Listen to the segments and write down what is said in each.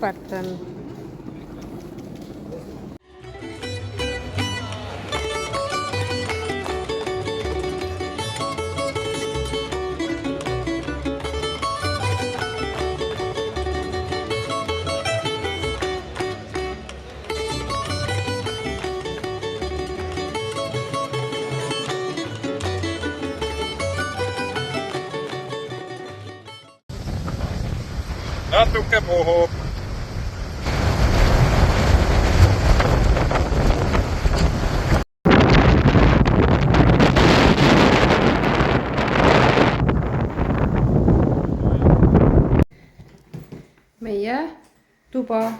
Kupertan. Natuke puhub. Meie tuba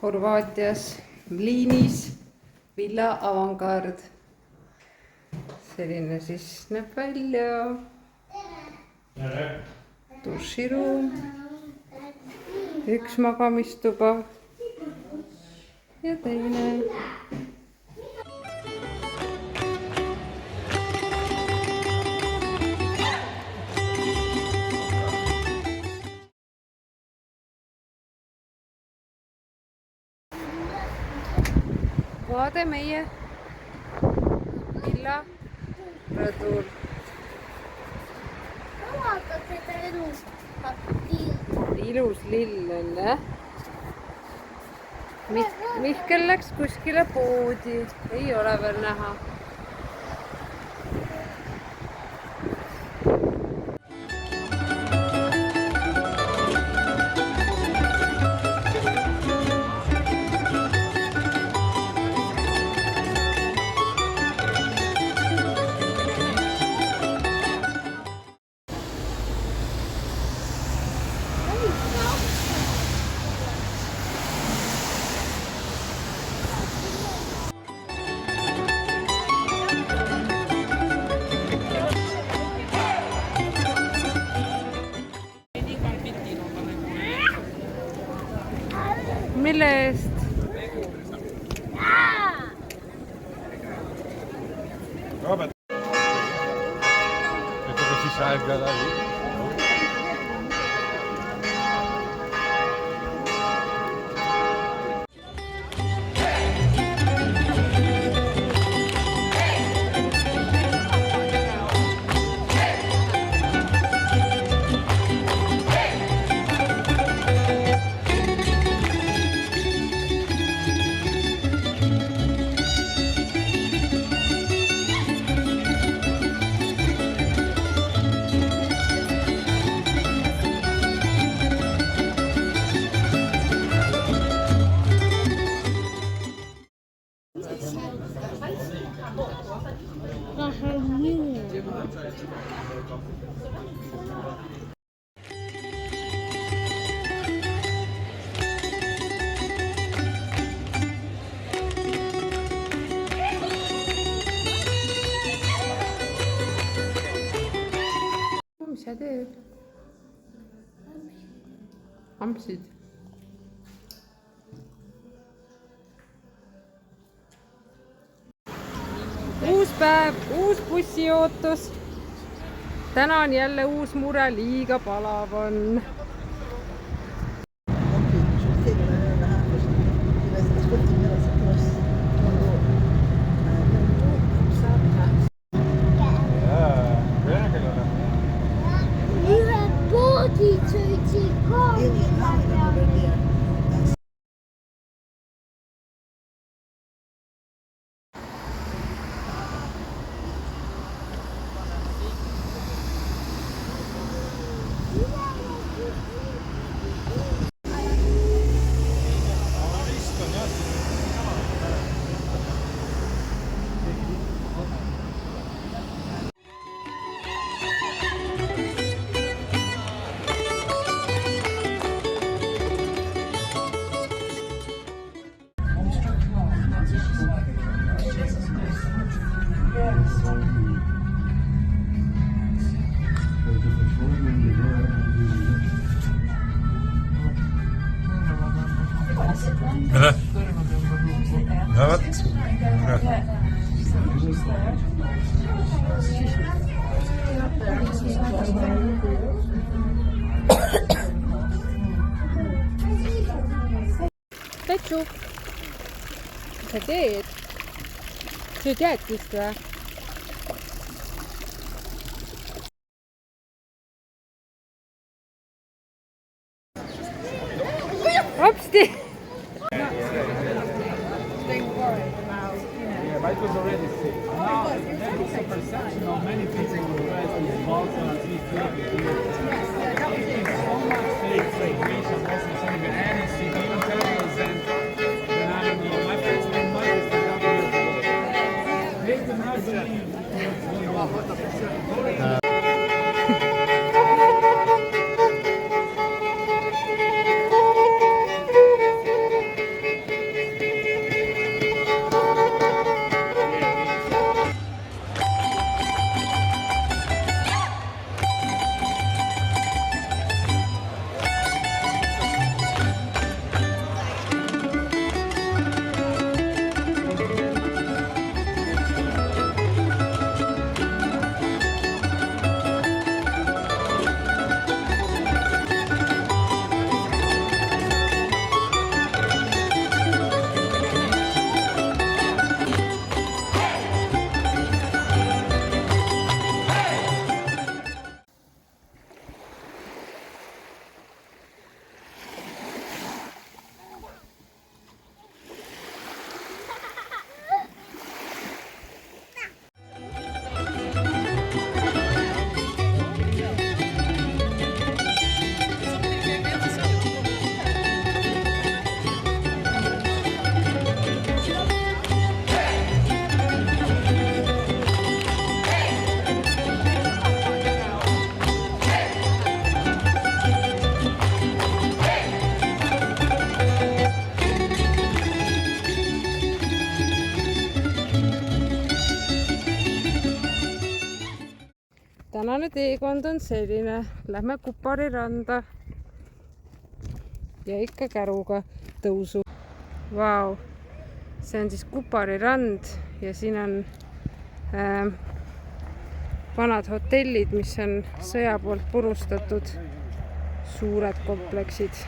Horvaatias Liinis, Villa Avangard. Selline siis näeb välja. Duširuum, üks magamistuba ja teine. Vaade meie villa rõdul. Ilus lill on, jah? Mihkel läks kuskile poodi, ei ole veel näha. Mille eest? Robert. Ecco si salga da lì. Mis sa teed? Ampsid. Uus päev, uus bussiootus. Täna on jälle uus mure, liiga palav on. Ja, wat? Ja. Petsu, mis sa teed? Sööd jäätist või? Hopsti! Yeah, but it was already sick. Now, there is a perception of many people in the West is Balkan and seafood. So much fake situation wasn't something any civilian terrorists and then I don't know. My friends were invited to come here. They could not believe what's going on. Tänane teekond on selline, lähme Kupari randa ja ikka käruga tõusu. Vau, see on siis Kupari rand ja siin on vanad hotellid, mis on sõja poolt purustatud, suured kompleksid.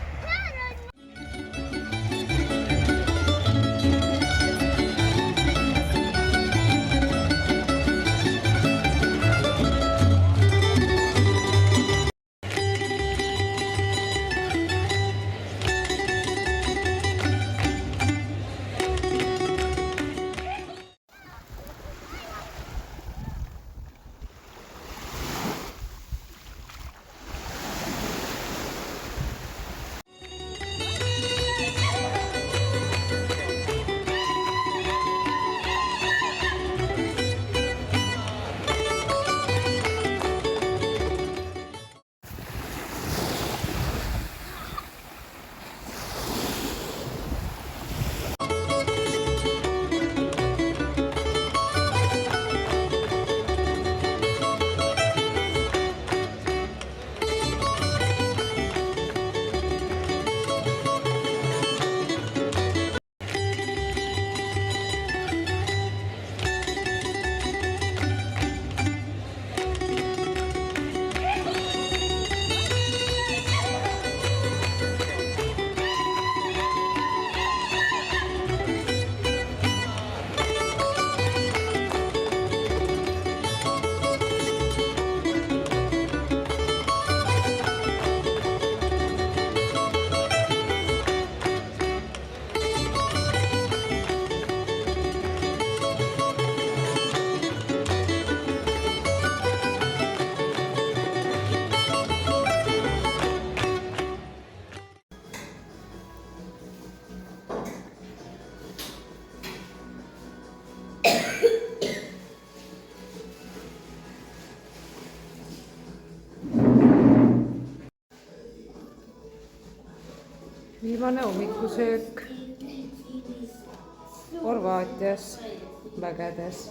Viimane hommikusöök Horvaatias mägedes.